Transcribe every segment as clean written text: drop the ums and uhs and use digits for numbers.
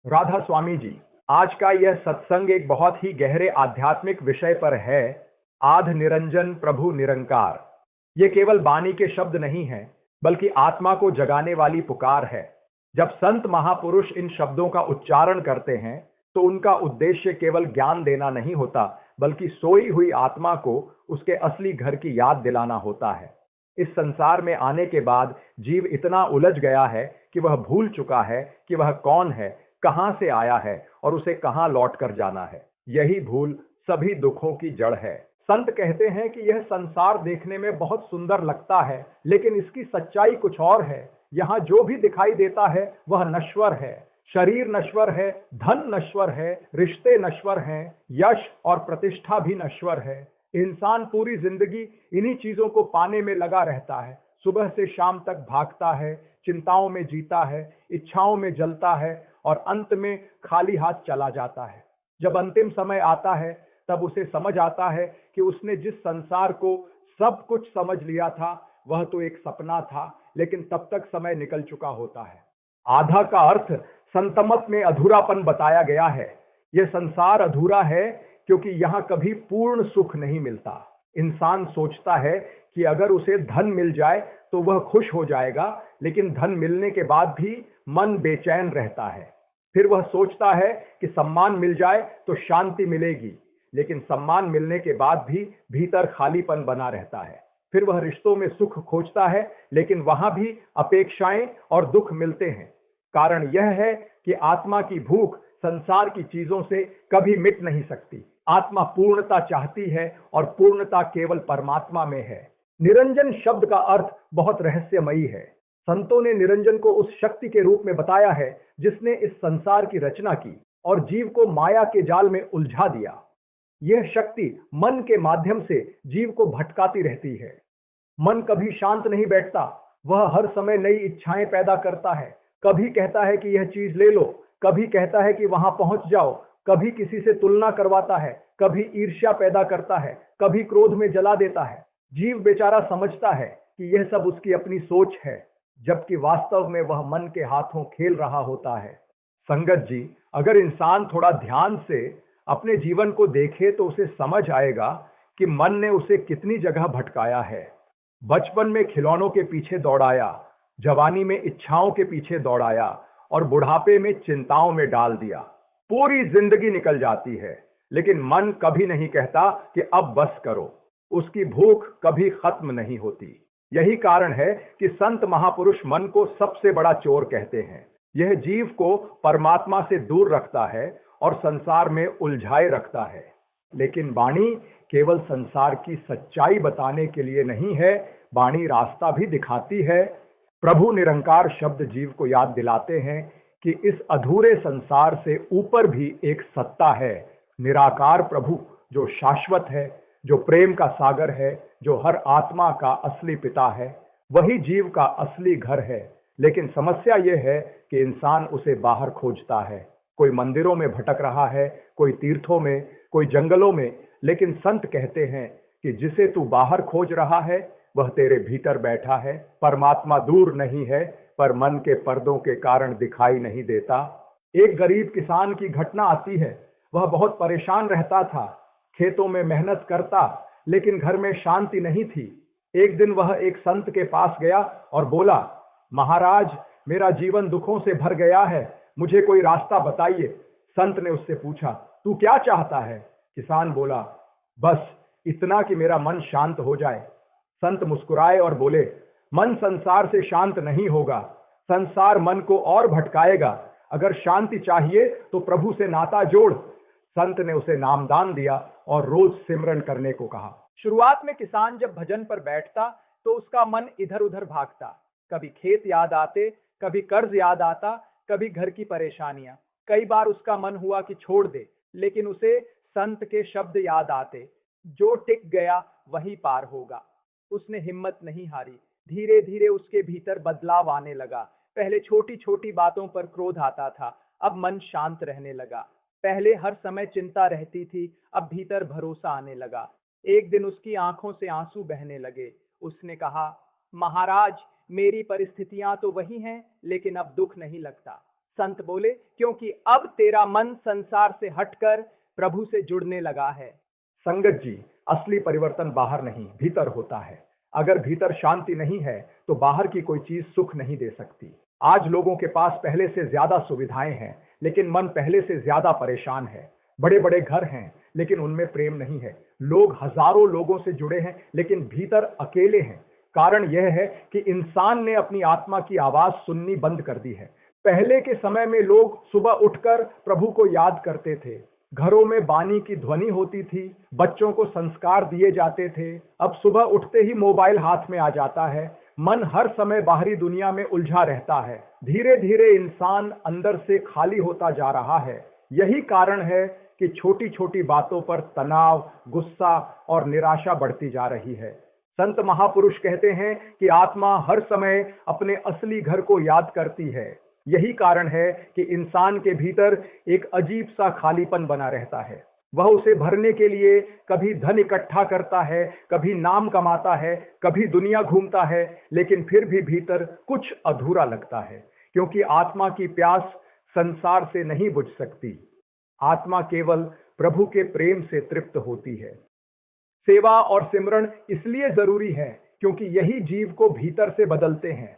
राधा स्वामी जी, आज का यह सत्संग एक बहुत ही गहरे आध्यात्मिक विषय पर है। आध निरंजन प्रभु निरंकार। ये केवल वाणी के शब्द नहीं हैं, बल्कि आत्मा को जगाने वाली पुकार है। जब संत महापुरुष इन शब्दों का उच्चारण करते हैं तो उनका उद्देश्य केवल ज्ञान देना नहीं होता, बल्कि सोई हुई आत्मा को उसके असली घर की याद दिलाना होता है। इस संसार में आने के बाद जीव इतना उलझ गया है कि वह भूल चुका है कि वह कौन है, कहां से आया है और उसे कहां लौट कर जाना है। यही भूल सभी दुखों की जड़ है। संत कहते हैं कि यह संसार देखने में बहुत सुंदर लगता है, लेकिन इसकी सच्चाई कुछ और है। यहाँ जो भी दिखाई देता है वह नश्वर है। शरीर नश्वर है, धन नश्वर है, रिश्ते नश्वर हैं, यश और प्रतिष्ठा भी नश्वर है। इंसान पूरी जिंदगी इन्हीं चीजों को पाने में लगा रहता है। सुबह से शाम तक भागता है, चिंताओं में जीता है, इच्छाओं में जलता है और अंत में खाली हाथ चला जाता है। जब अंतिम समय आता है तब उसे समझ आता है कि उसने जिस संसार को सब कुछ समझ लिया था वह तो एक सपना था, लेकिन तब तक समय निकल चुका होता है। आधा का अर्थ संतमत में अधूरापन बताया गया है। यह संसार अधूरा है क्योंकि यहां कभी पूर्ण सुख नहीं मिलता। इंसान सोचता है कि अगर उसे धन मिल जाए तो वह खुश हो जाएगा, लेकिन धन मिलने के बाद भी मन बेचैन रहता है। फिर वह सोचता है कि सम्मान मिल जाए तो शांति मिलेगी, लेकिन सम्मान मिलने के बाद भी भीतर खालीपन बना रहता है। फिर वह रिश्तों में सुख खोजता है, लेकिन वहां भी अपेक्षाएं और दुख मिलते हैं। कारण यह है कि आत्मा की भूख संसार की चीजों से कभी मिट नहीं सकती। आत्मा पूर्णता चाहती है और पूर्णता केवल परमात्मा में है। निरंजन शब्द का अर्थ बहुत रहस्यमयी है। संतों ने निरंजन को उस शक्ति के रूप में बताया है जिसने इस संसार की रचना की और जीव को माया के जाल में उलझा दिया। यह शक्ति मन के माध्यम से जीव को भटकाती रहती है। मन कभी शांत नहीं बैठता, वह हर समय नई इच्छाएं पैदा करता है। कभी कहता है कि यह चीज ले लो, कभी कहता है कि वहां पहुंच जाओ, कभी किसी से तुलना करवाता है, कभी ईर्ष्या पैदा करता है, कभी क्रोध में जला देता है। जीव बेचारा समझता है कि यह सब उसकी अपनी सोच है, जबकि वास्तव में वह मन के हाथों खेल रहा होता है। संगत जी, अगर इंसान थोड़ा ध्यान से अपने जीवन को देखे तो उसे समझ आएगा कि मन ने उसे कितनी जगह भटकाया है। बचपन में खिलौनों के पीछे दौड़ाया, जवानी में इच्छाओं के पीछे दौड़ाया और बुढ़ापे में चिंताओं में डाल दिया। पूरी जिंदगी निकल जाती है, लेकिन मन कभी नहीं कहता कि अब बस करो। उसकी भूख कभी खत्म नहीं होती। यही कारण है कि संत महापुरुष मन को सबसे बड़ा चोर कहते हैं। यह जीव को परमात्मा से दूर रखता है और संसार में उलझाए रखता है। लेकिन वाणी केवल संसार की सच्चाई बताने के लिए नहीं है, वाणी रास्ता भी दिखाती है। प्रभु निरंकार शब्द जीव को याद दिलाते हैं कि इस अधूरे संसार से ऊपर भी एक सत्ता है, निराकार प्रभु, जो शाश्वत है, जो प्रेम का सागर है, जो हर आत्मा का असली पिता है। वही जीव का असली घर है। लेकिन समस्या यह है कि इंसान उसे बाहर खोजता है। कोई मंदिरों में भटक रहा है, कोई तीर्थों में, कोई जंगलों में। लेकिन संत कहते हैं कि जिसे तू बाहर खोज रहा है वह तेरे भीतर बैठा है। परमात्मा दूर नहीं है, पर मन के पर्दों के कारण दिखाई नहीं देता। एक गरीब किसान की घटना आती है। वह बहुत परेशान रहता था, खेतों में मेहनत करता, लेकिन घर में शांति नहीं थी। एक दिन वह एक संत के पास गया और बोला, महाराज, मेरा जीवन दुखों से भर गया है, मुझे कोई रास्ता बताइए। संत ने उससे पूछा, तू क्या चाहता है? किसान बोला, बस इतना कि मेरा मन शांत हो जाए। संत मुस्कुराए और बोले, मन संसार से शांत नहीं होगा, संसार मन को और भटकाएगा। अगर शांति चाहिए तो प्रभु से नाता जोड़। संत ने उसे नामदान दिया और रोज सिमरन करने को कहा। शुरुआत में किसान जब भजन पर बैठता तो उसका मन इधर उधर भागता। कभी खेत याद आते, कभी कर्ज याद आता, कभी घर की परेशानियां। कई बार उसका मन हुआ कि छोड़ दे, लेकिन उसे संत के शब्द याद आते, जो टिक गया वही पार होगा। उसने हिम्मत नहीं हारी। धीरे धीरे उसके भीतर बदलाव आने लगा। पहले छोटी छोटी बातों पर क्रोध आता था, अब मन शांत रहने लगा। पहले हर समय चिंता रहती थी, अब भीतर भरोसा आने लगा। एक दिन उसकी आंखों से आंसू बहने लगे। उसने कहा, महाराज, मेरी परिस्थितियां तो वही हैं, लेकिन अब दुख नहीं लगता। संत बोले, क्योंकि अब तेरा मन संसार से हटकर प्रभु से जुड़ने लगा है। संगत जी, असली परिवर्तन बाहर नहीं, भीतर होता है। अगर भीतर शांति नहीं है, तो बाहर की कोई चीज सुख नहीं दे सकती। आज लोगों के पास पहले से ज्यादा सुविधाएं हैं, लेकिन मन पहले से ज्यादा परेशान है। बड़े बड़े घर हैं, लेकिन उनमें प्रेम नहीं है। लोग हजारों लोगों से जुड़े हैं, लेकिन भीतर अकेले हैं। कारण यह है कि इंसान ने अपनी आत्मा की आवाज सुननी बंद कर दी है। पहले के समय में लोग सुबह उठकर प्रभु को याद करते थे। घरों में बानी की ध्वनि होती थी, बच्चों को संस्कार दिए जाते थे। अब सुबह उठते ही मोबाइल हाथ में आ जाता है। मन हर समय बाहरी दुनिया में उलझा रहता है। धीरे धीरे इंसान अंदर से खाली होता जा रहा है। यही कारण है कि छोटी छोटी बातों पर तनाव, गुस्सा और निराशा बढ़ती जा रही है। संत महापुरुष कहते हैं कि आत्मा हर समय अपने असली घर को याद करती है। यही कारण है कि इंसान के भीतर एक अजीब सा खालीपन बना रहता है। वह उसे भरने के लिए कभी धन इकट्ठा करता है, कभी नाम कमाता है, कभी दुनिया घूमता है, लेकिन फिर भी भीतर कुछ अधूरा लगता है, क्योंकि आत्मा की प्यास संसार से नहीं बुझ सकती। आत्मा केवल प्रभु के प्रेम से तृप्त होती है। सेवा और सिमरन इसलिए जरूरी है क्योंकि यही जीव को भीतर से बदलते हैं।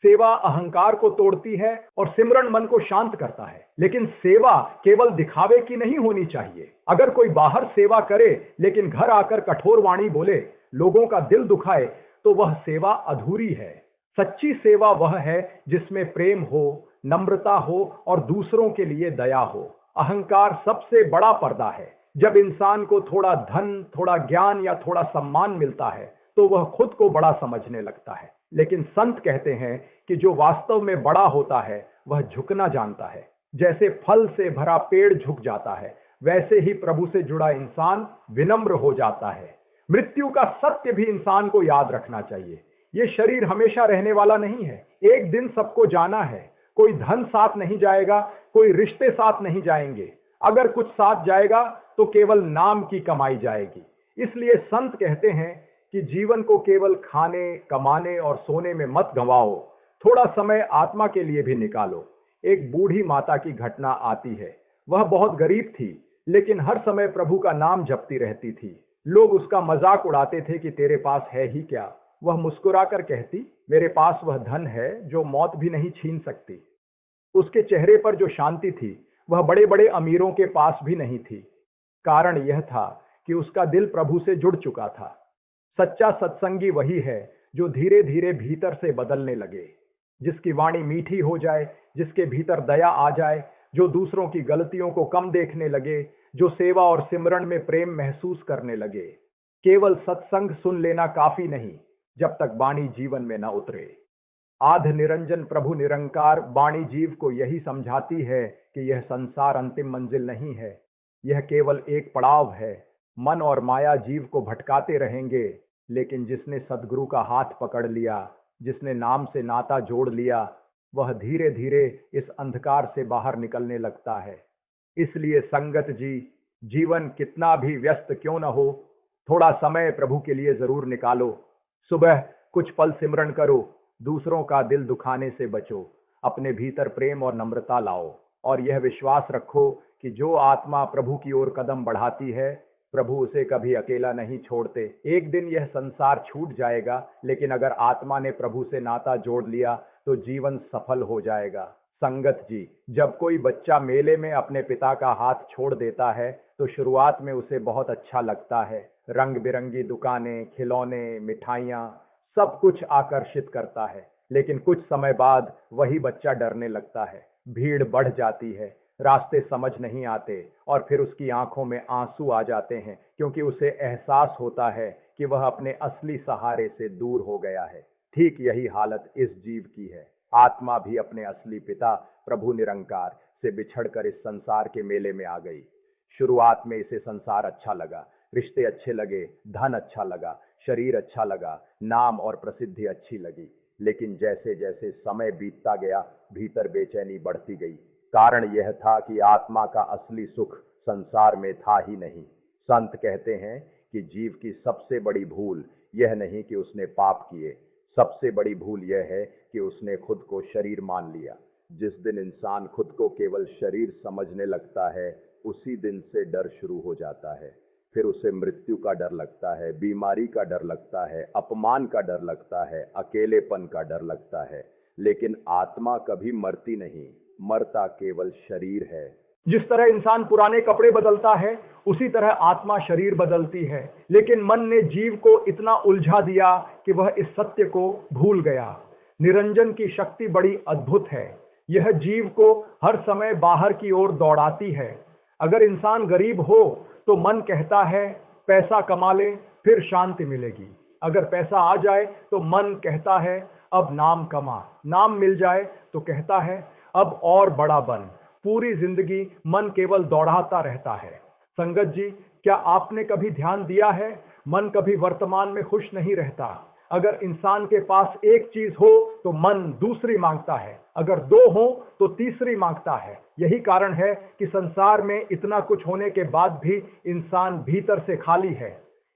सेवा अहंकार को तोड़ती है और सिमरन मन को शांत करता है। लेकिन सेवा केवल दिखावे की नहीं होनी चाहिए। अगर कोई बाहर सेवा करे लेकिन घर आकर कठोर वाणी बोले, लोगों का दिल दुखाए, तो वह सेवा अधूरी है। सच्ची सेवा वह है जिसमें प्रेम हो, नम्रता हो और दूसरों के लिए दया हो। अहंकार सबसे बड़ा पर्दा है। जब इंसान को थोड़ा धन, थोड़ा ज्ञान या थोड़ा सम्मान मिलता है, तो वह खुद को बड़ा समझने लगता है। लेकिन संत कहते हैं कि जो वास्तव में बड़ा होता है, वह झुकना जानता है। जैसे फल से भरा पेड़ झुक जाता है, वैसे ही प्रभु से जुड़ा इंसान विनम्र हो जाता है। मृत्यु का सत्य भी इंसान को याद रखना चाहिए। ये शरीर हमेशा रहने वाला नहीं है। एक दिन सबको जाना है। कोई धन साथ नहीं जाएगा, कोई रिश्ते साथ नहीं जाएंगे। अगर कुछ साथ जाएगा तो केवल नाम की कमाई जाएगी। इसलिए संत कहते हैं कि जीवन को केवल खाने, कमाने और सोने में मत गंवाओ। थोड़ा समय आत्मा के लिए भी निकालो। एक बूढ़ी माता की घटना आती है। वह बहुत गरीब थी, लेकिन हर समय प्रभु का नाम जपती रहती थी। लोग उसका मजाक उड़ाते थे कि तेरे पास है ही क्या। वह मुस्कुराकर कहती, मेरे पास वह धन है जो मौत भी नहीं छीन सकती। उसके चेहरे पर जो शांति थी, वह बड़े बड़े अमीरों के पास भी नहीं थी। कारण यह था कि उसका दिल प्रभु से जुड़ चुका था। सच्चा सत्संगी वही है जो धीरे धीरे भीतर से बदलने लगे, जिसकी वाणी मीठी हो जाए, जिसके भीतर दया आ जाए, जो दूसरों की गलतियों को कम देखने लगे, जो सेवा और सिमरन में प्रेम महसूस करने लगे। केवल सत्संग सुन लेना काफी नहीं, जब तक वाणी जीवन में न उतरे। आध निरंजन प्रभु निरंकार वाणी जीव को यही समझाती है कि यह संसार अंतिम मंजिल नहीं है, यह केवल एक पड़ाव है। मन और माया जीव को भटकाते रहेंगे, लेकिन जिसने सदगुरु का हाथ पकड़ लिया, जिसने नाम से नाता जोड़ लिया, वह धीरे धीरे इस अंधकार से बाहर निकलने लगता है। इसलिए संगत जी, जीवन कितना भी व्यस्त क्यों न हो, थोड़ा समय प्रभु के लिए जरूर निकालो। सुबह कुछ पल सिमरन करो, दूसरों का दिल दुखाने से बचो, अपने भीतर प्रेम और नम्रता लाओ, और यह विश्वास रखो कि जो आत्मा प्रभु की ओर कदम बढ़ाती है, प्रभु उसे कभी अकेला नहीं छोड़ते। एक दिन यह संसार छूट जाएगा, लेकिन अगर आत्मा ने प्रभु से नाता जोड़ लिया तो जीवन सफल हो जाएगा। संगत जी, जब कोई बच्चा मेले में अपने पिता का हाथ छोड़ देता है, तो शुरुआत में उसे बहुत अच्छा लगता है। रंग बिरंगी दुकानें, खिलौने, मिठाइयाँ, सब कुछ आकर्षित करता है। लेकिन कुछ समय बाद वही बच्चा डरने लगता है। भीड़ बढ़ जाती है, रास्ते समझ नहीं आते, और फिर उसकी आंखों में आंसू आ जाते हैं, क्योंकि उसे एहसास होता है कि वह अपने असली सहारे से दूर हो गया है। ठीक यही हालत इस जीव की है। आत्मा भी अपने असली पिता प्रभु निरंकार से बिछड़कर इस संसार के मेले में आ गई। शुरुआत में इसे संसार अच्छा लगा, रिश्ते अच्छे लगे, धन अच्छा लगा, शरीर अच्छा लगा, नाम और प्रसिद्धि अच्छी लगी। लेकिन जैसे जैसे समय बीतता गया, भीतर बेचैनी बढ़ती गई। कारण यह था कि आत्मा का असली सुख संसार में था ही नहीं। संत कहते हैं कि जीव की सबसे बड़ी भूल यह नहीं कि उसने पाप किए, सबसे बड़ी भूल यह है कि उसने खुद को शरीर मान लिया। जिस दिन इंसान खुद को केवल शरीर समझने लगता है, उसी दिन से डर शुरू हो जाता है। फिर उसे मृत्यु का डर लगता है, बीमारी का डर लगता है, अपमान का डर लगता है, अकेलेपन का डर लगता है। लेकिन आत्मा कभी मरती नहीं, मरता केवल शरीर है। जिस तरह इंसान पुराने कपड़े बदलता है, उसी तरह आत्मा शरीर बदलती है। लेकिन मन ने जीव को इतना उलझा दिया कि वह इस सत्य को भूल गया। निरंजन की शक्ति बड़ी अद्भुत है। यह जीव को हर समय बाहर की ओर दौड़ाती है। अगर इंसान गरीब हो तो मन कहता है पैसा कमा ले, फिर शांति मिलेगी। अगर पैसा आ जाए तो मन कहता है अब नाम कमा। नाम मिल जाए तो कहता है अब और बड़ा बन। पूरी जिंदगी मन केवल दौड़ाता रहता है। संगत जी, क्या आपने कभी ध्यान दिया है, मन कभी वर्तमान में खुश नहीं रहता। अगर इंसान के पास एक चीज हो तो मन दूसरी मांगता है, अगर दो हो तो तीसरी मांगता है। यही कारण है कि संसार में इतना कुछ होने के बाद भी इंसान भीतर से खाली है।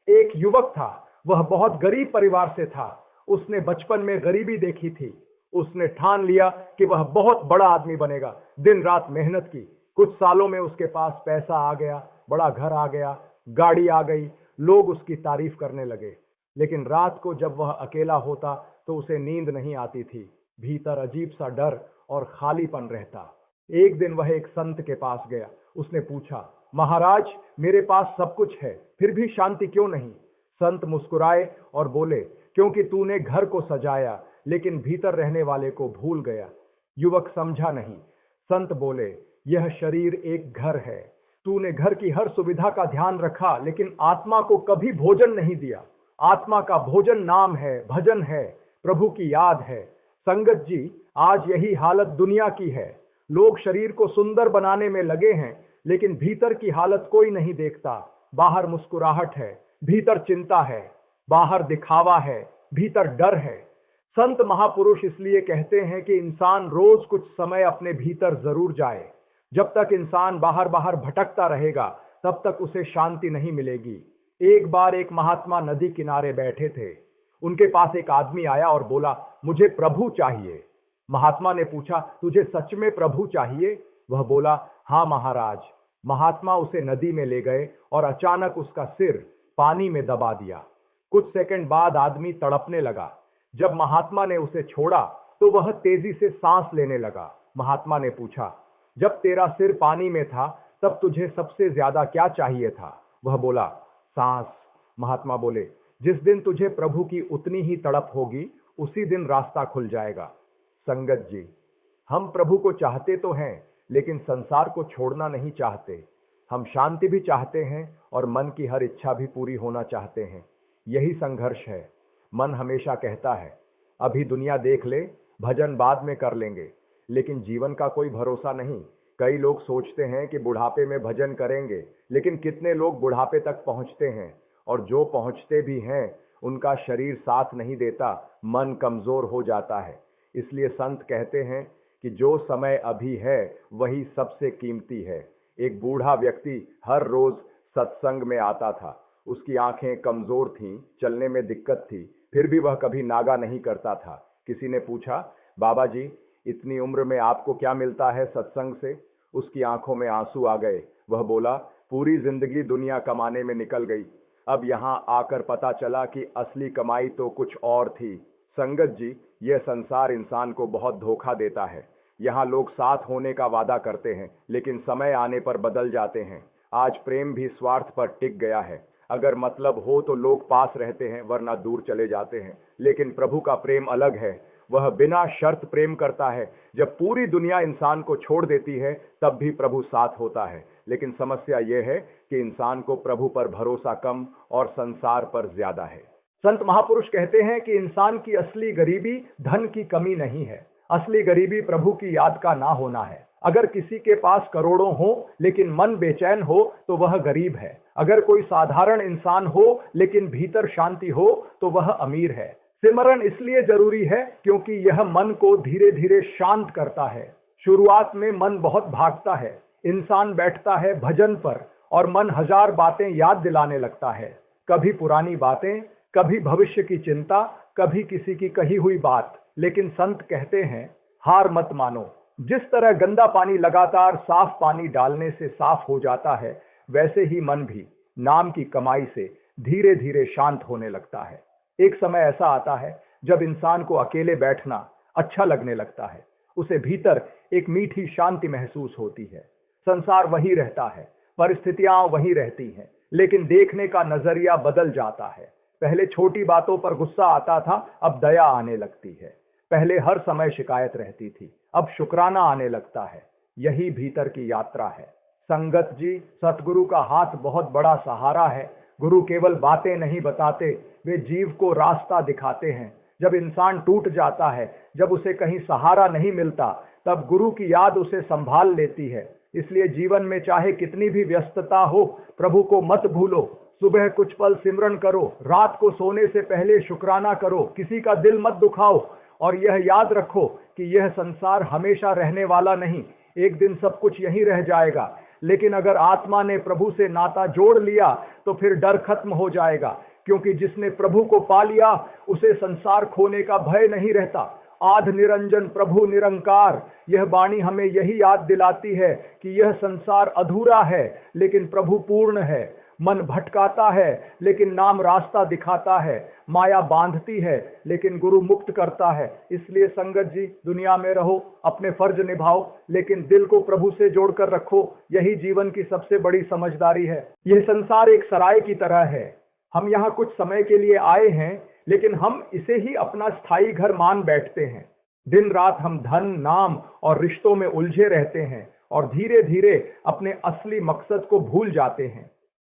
एक युवक था, वह बहुत गरीब परिवार से था। उसने बचपन में गरीबी देखी थी। उसने ठान लिया कि वह बहुत बड़ा आदमी बनेगा। दिन रात मेहनत की। कुछ सालों में उसके पास पैसा आ गया, बड़ा घर आ गया, गाड़ी आ गई, लोग उसकी तारीफ करने लगे। लेकिन रात को जब वह अकेला होता तो उसे नींद नहीं आती थी। भीतर अजीब सा डर और खालीपन रहता। एक दिन वह एक संत के पास गया। उसने पूछा, महाराज, मेरे पास सब कुछ है, फिर भी शांति क्यों नहीं। संत मुस्कुराए और बोले, क्योंकि तूने घर को सजाया लेकिन भीतर रहने वाले को भूल गया। युवक समझा नहीं। संत बोले, यह शरीर एक घर है। तूने घर की हर सुविधा का ध्यान रखा लेकिन आत्मा को कभी भोजन नहीं दिया। आत्मा का भोजन नाम है, भजन है, प्रभु की याद है। संगत जी, आज यही हालत दुनिया की है। लोग शरीर को सुंदर बनाने में लगे हैं लेकिन भीतर की हालत कोई नहीं देखता। बाहर मुस्कुराहट है, भीतर चिंता है। बाहर दिखावा है, भीतर डर है। संत महापुरुष इसलिए कहते हैं कि इंसान रोज कुछ समय अपने भीतर जरूर जाए। जब तक इंसान बाहर बाहर भटकता रहेगा तब तक उसे शांति नहीं मिलेगी। एक बार एक महात्मा नदी किनारे बैठे थे। उनके पास एक आदमी आया और बोला, मुझे प्रभु चाहिए। महात्मा ने पूछा, तुझे सच में प्रभु चाहिए? वह बोला, हाँ महाराज। महात्मा उसे नदी में ले गए और अचानक उसका सिर पानी में दबा दिया। कुछ सेकंड बाद आदमी तड़पने लगा। जब महात्मा ने उसे छोड़ा तो वह तेजी से सांस लेने लगा। महात्मा ने पूछा, जब तेरा सिर पानी में था तब तुझे सबसे ज्यादा क्या चाहिए था? वह बोला, सांस। महात्मा बोले, जिस दिन तुझे प्रभु की उतनी ही तड़प होगी उसी दिन रास्ता खुल जाएगा। संगत जी, हम प्रभु को चाहते तो हैं लेकिन संसार को छोड़ना नहीं चाहते। हम शांति भी चाहते हैं और मन की हर इच्छा भी पूरी होना चाहते हैं। यही संघर्ष है। मन हमेशा कहता है, अभी दुनिया देख ले, भजन बाद में कर लेंगे। लेकिन जीवन का कोई भरोसा नहीं। कई लोग सोचते हैं कि बुढ़ापे में भजन करेंगे, लेकिन कितने लोग बुढ़ापे तक पहुंचते हैं, और जो पहुंचते भी हैं उनका शरीर साथ नहीं देता, मन कमजोर हो जाता है। इसलिए संत कहते हैं कि जो समय अभी है वही सबसे कीमती है। एक बूढ़ा व्यक्ति हर रोज सत्संग में आता था। उसकी आंखें कमजोर थीं, चलने में दिक्कत थी, फिर भी वह कभी नागा नहीं करता था। किसी ने पूछा, बाबा जी, इतनी उम्र में आपको क्या मिलता है सत्संग से? उसकी आंखों में आंसू आ गए। वह बोला, पूरी जिंदगी दुनिया कमाने में निकल गई, अब यहां आकर पता चला कि असली कमाई तो कुछ और थी। संगत जी, यह संसार इंसान को बहुत धोखा देता है। यहाँ लोग साथ होने का वादा करते हैं लेकिन समय आने पर बदल जाते हैं। आज प्रेम भी स्वार्थ पर टिक गया है। अगर मतलब हो तो लोग पास रहते हैं, वरना दूर चले जाते हैं। लेकिन प्रभु का प्रेम अलग है। वह बिना शर्त प्रेम करता है। जब पूरी दुनिया इंसान को छोड़ देती है तब भी प्रभु साथ होता है। लेकिन समस्या यह है कि इंसान को प्रभु पर भरोसा कम और संसार पर ज्यादा है। संत महापुरुष कहते हैं कि इंसान की असली गरीबी धन की कमी नहीं है। असली गरीबी प्रभु की याद का ना होना है। अगर किसी के पास करोड़ों हो लेकिन मन बेचैन हो तो वह गरीब है। अगर कोई साधारण इंसान हो लेकिन भीतर शांति हो तो वह अमीर है। सिमरन इसलिए जरूरी है क्योंकि यह मन को धीरे धीरे शांत करता है। शुरुआत में मन बहुत भागता है। इंसान बैठता है भजन पर और मन हजार बातें याद दिलाने लगता है। कभी पुरानी बातें, कभी भविष्य की चिंता, कभी किसी की कही हुई बात। लेकिन संत कहते हैं, हार मत मानो, जिस तरह गंदा पानी लगातार साफ पानी डालने से साफ हो जाता है, वैसे ही मन भी नाम की कमाई से धीरे धीरे शांत होने लगता है। एक समय ऐसा आता है जब इंसान को अकेले बैठना अच्छा लगने लगता है। उसे भीतर एक मीठी शांति महसूस होती है। संसार वही रहता है, परिस्थितियां वही रहती हैं, लेकिन देखने का नजरिया बदल जाता है। पहले छोटी बातों पर गुस्सा आता था, अब दया आने लगती है। पहले हर समय शिकायत रहती थी, अब शुक्राना आने लगता है। यही भीतर की यात्रा है। संगत जी, सतगुरु का हाथ बहुत बड़ा सहारा है। गुरु केवल बातें नहीं बताते, वे जीव को रास्ता दिखाते हैं। जब इंसान टूट जाता है, जब उसे कहीं सहारा नहीं मिलता, तब गुरु की याद उसे संभाल लेती है। इसलिए जीवन में चाहे कितनी भी व्यस्तता हो, प्रभु को मत भूलो। सुबह कुछ पल सिमरन करो, रात को सोने से पहले शुक्राना करो, किसी का दिल मत दुखाओ और यह याद रखो कि यह संसार हमेशा रहने वाला नहीं, एक दिन सब कुछ यहीं रह जाएगा। लेकिन अगर आत्मा ने प्रभु से नाता जोड़ लिया तो फिर डर खत्म हो जाएगा, क्योंकि जिसने प्रभु को पा लिया उसे संसार खोने का भय नहीं रहता। आध निरंजन प्रभु निरंकार, यह वाणी हमें यही याद दिलाती है कि यह संसार अधूरा है लेकिन प्रभु पूर्ण है। मन भटकाता है लेकिन नाम रास्ता दिखाता है। माया बांधती है लेकिन गुरु मुक्त करता है। इसलिए संगत जी, दुनिया में रहो, अपने फर्ज निभाओ, लेकिन दिल को प्रभु से जोड़कर रखो। यही जीवन की सबसे बड़ी समझदारी है। यह संसार एक सराय की तरह है। हम यहाँ कुछ समय के लिए आए हैं, लेकिन हम इसे ही अपना स्थायी घर मान बैठते हैं। दिन रात हम धन, नाम और रिश्तों में उलझे रहते हैं और धीरे धीरे अपने असली मकसद को भूल जाते हैं।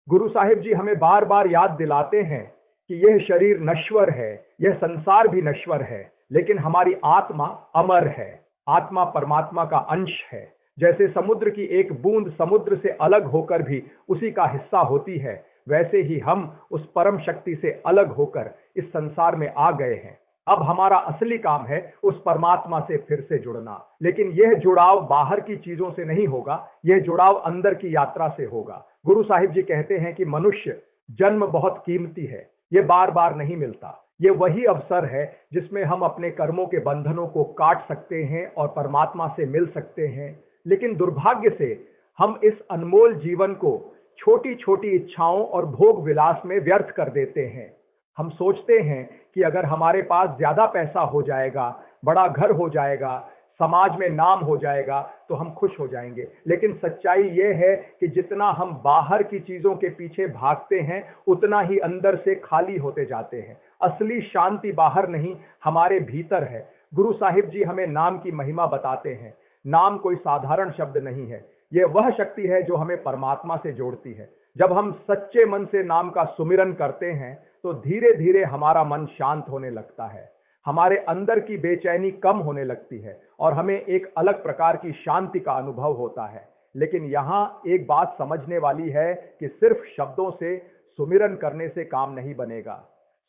गुरु साहिब जी हमें बार बार याद दिलाते हैं कि यह शरीर नश्वर है, यह संसार भी नश्वर है, लेकिन हमारी आत्मा अमर है। आत्मा परमात्मा का अंश है। जैसे समुद्र की एक बूंद समुद्र से अलग होकर भी उसी का हिस्सा होती है, वैसे ही हम उस परम शक्ति से अलग होकर इस संसार में आ गए हैं। अब हमारा असली काम है उस परमात्मा से फिर से जुड़ना। लेकिन यह जुड़ाव बाहर की चीजों से नहीं होगा, यह जुड़ाव अंदर की यात्रा से होगा। गुरु साहिब जी कहते हैं कि मनुष्य जन्म बहुत कीमती है, यह बार बार नहीं मिलता। यह वही अवसर है जिसमें हम अपने कर्मों के बंधनों को काट सकते हैं और परमात्मा से मिल सकते हैं। लेकिन दुर्भाग्य से हम इस अनमोल जीवन को छोटी छोटी इच्छाओं और भोग विलास में व्यर्थ कर देते हैं। हम सोचते हैं कि अगर हमारे पास ज्यादा पैसा हो जाएगा, बड़ा घर हो जाएगा, समाज में नाम हो जाएगा, तो हम खुश हो जाएंगे। लेकिन सच्चाई यह है कि जितना हम बाहर की चीजों के पीछे भागते हैं, उतना ही अंदर से खाली होते जाते हैं। असली शांति बाहर नहीं, हमारे भीतर है। गुरु साहिब जी हमें नाम की महिमा बताते हैं। नाम कोई साधारण शब्द नहीं है, यह वह शक्ति है जो हमें परमात्मा से जोड़ती है। जब हम सच्चे मन से नाम का सुमिरन करते हैं, तो धीरे धीरे हमारा मन शांत होने लगता है, हमारे अंदर की बेचैनी कम होने लगती है और हमें एक अलग प्रकार की शांति का अनुभव होता है। लेकिन यहाँ एक बात समझने वाली है कि सिर्फ शब्दों से सुमिरन करने से काम नहीं बनेगा।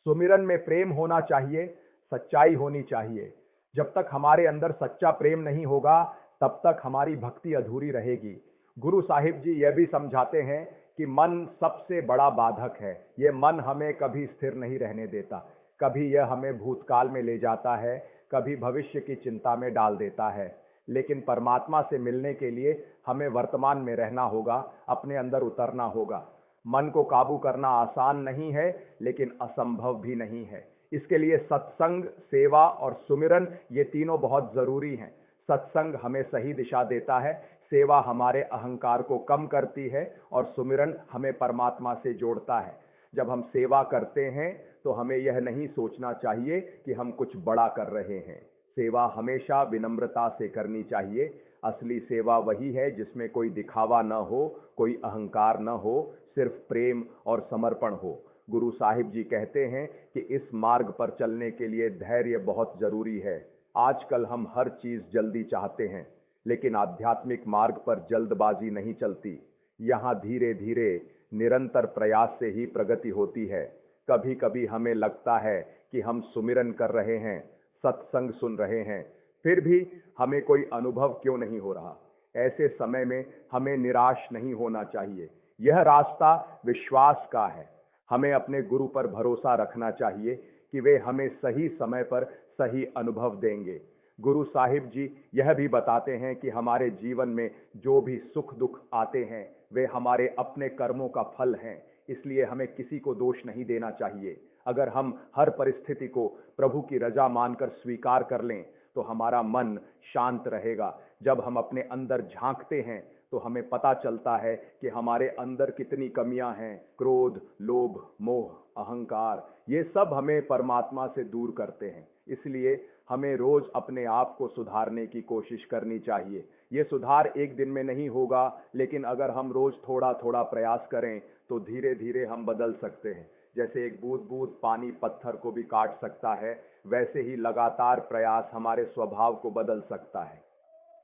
सुमिरन में प्रेम होना चाहिए, सच्चाई होनी चाहिए। जब तक हमारे अंदर सच्चा प्रेम नहीं होगा, तब तक हमारी भक्ति अधूरी रहेगी। गुरु साहिब जी यह भी समझाते हैं कि मन सबसे बड़ा बाधक है। यह मन हमें कभी स्थिर नहीं रहने देता। कभी यह हमें भूतकाल में ले जाता है, कभी भविष्य की चिंता में डाल देता है। लेकिन परमात्मा से मिलने के लिए हमें वर्तमान में रहना होगा, अपने अंदर उतरना होगा। मन को काबू करना आसान नहीं है, लेकिन असंभव भी नहीं है। इसके लिए सत्संग, सेवा और सुमिरन, ये तीनों बहुत जरूरी हैं। सत्संग हमें सही दिशा देता है, सेवा हमारे अहंकार को कम करती है और सुमिरन हमें परमात्मा से जोड़ता है। जब हम सेवा करते हैं तो हमें यह नहीं सोचना चाहिए कि हम कुछ बड़ा कर रहे हैं। सेवा हमेशा विनम्रता से करनी चाहिए। असली सेवा वही है जिसमें कोई दिखावा न हो, कोई अहंकार न हो, सिर्फ प्रेम और समर्पण हो। गुरु साहिब जी कहते हैं कि इस मार्ग पर चलने के लिए धैर्य बहुत जरूरी है। आजकल हम हर चीज जल्दी चाहते हैं, लेकिन आध्यात्मिक मार्ग पर जल्दबाजी नहीं चलती। यहाँ धीरे धीरे निरंतर प्रयास से ही प्रगति होती है। कभी कभी हमें लगता है कि हम सुमिरन कर रहे हैं, सत्संग सुन रहे हैं, फिर भी हमें कोई अनुभव क्यों नहीं हो रहा। ऐसे समय में हमें निराश नहीं होना चाहिए। यह रास्ता विश्वास का है। हमें अपने गुरु पर भरोसा रखना चाहिए कि वे हमें सही समय पर सही अनुभव देंगे। गुरु साहिब जी यह भी बताते हैं कि हमारे जीवन में जो भी सुख दुख आते हैं वे हमारे अपने कर्मों का फल हैं, इसलिए हमें किसी को दोष नहीं देना चाहिए। अगर हम हर परिस्थिति को प्रभु की रजा मानकर स्वीकार कर लें तो हमारा मन शांत रहेगा। जब हम अपने अंदर झांकते हैं तो हमें पता चलता है कि हमारे अंदर कितनी कमियां हैं। क्रोध, लोभ, मोह, अहंकार, ये सब हमें परमात्मा से दूर करते हैं। इसलिए हमें रोज अपने आप को सुधारने की कोशिश करनी चाहिए। ये सुधार एक दिन में नहीं होगा, लेकिन अगर हम रोज थोड़ा थोड़ा प्रयास करें तो धीरे धीरे हम बदल सकते हैं। जैसे एक बूंद बूंद पानी पत्थर को भी काट सकता है, वैसे ही लगातार प्रयास हमारे स्वभाव को बदल सकता है।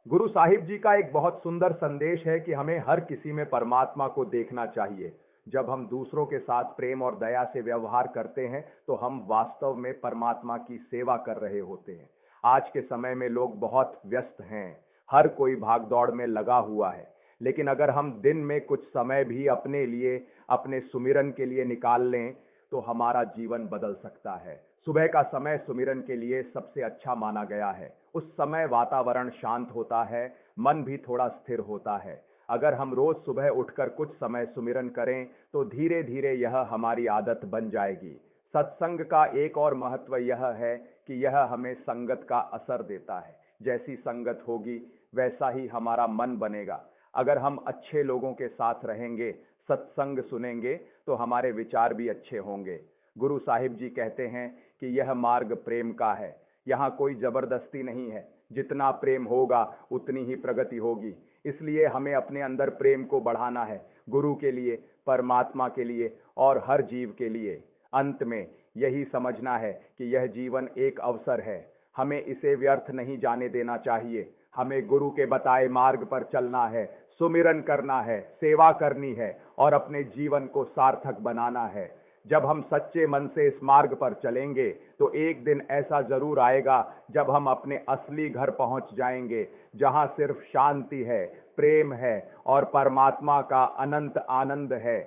गुरु साहिब जी का एक बहुत सुंदर संदेश है कि हमें हर किसी में परमात्मा को देखना चाहिए। जब हम दूसरों के साथ प्रेम और दया से व्यवहार करते हैं तो हम वास्तव में परमात्मा की सेवा कर रहे होते हैं। आज के समय में लोग बहुत व्यस्त हैं, हर कोई भागदौड़ में लगा हुआ है, लेकिन अगर हम दिन में कुछ समय भी अपने लिए, अपने सुमिरन के लिए निकाल लें तो हमारा जीवन बदल सकता है। सुबह का समय सुमिरन के लिए सबसे अच्छा माना गया है। उस समय वातावरण शांत होता है, मन भी थोड़ा स्थिर होता है। अगर हम रोज सुबह उठकर कुछ समय सुमिरन करें तो धीरे धीरे यह हमारी आदत बन जाएगी। सत्संग का एक और महत्व यह है कि यह हमें संगत का असर देता है। जैसी संगत होगी वैसा ही हमारा मन बनेगा। अगर हम अच्छे लोगों के साथ रहेंगे, सत्संग सुनेंगे तो हमारे विचार भी अच्छे होंगे। गुरु साहिब जी कहते हैं कि यह मार्ग प्रेम का है। यहाँ कोई जबरदस्ती नहीं है। जितना प्रेम होगा उतनी ही प्रगति होगी। इसलिए हमें अपने अंदर प्रेम को बढ़ाना है, गुरु के लिए, परमात्मा के लिए और हर जीव के लिए। अंत में यही समझना है कि यह जीवन एक अवसर है, हमें इसे व्यर्थ नहीं जाने देना चाहिए। हमें गुरु के बताए मार्ग पर चलना है, सुमिरन करना है, सेवा करनी है और अपने जीवन को सार्थक बनाना है। जब हम सच्चे मन से इस मार्ग पर चलेंगे तो एक दिन ऐसा जरूर आएगा जब हम अपने असली घर पहुंच जाएंगे, जहां सिर्फ शांति है, प्रेम है और परमात्मा का अनंत आनंद है।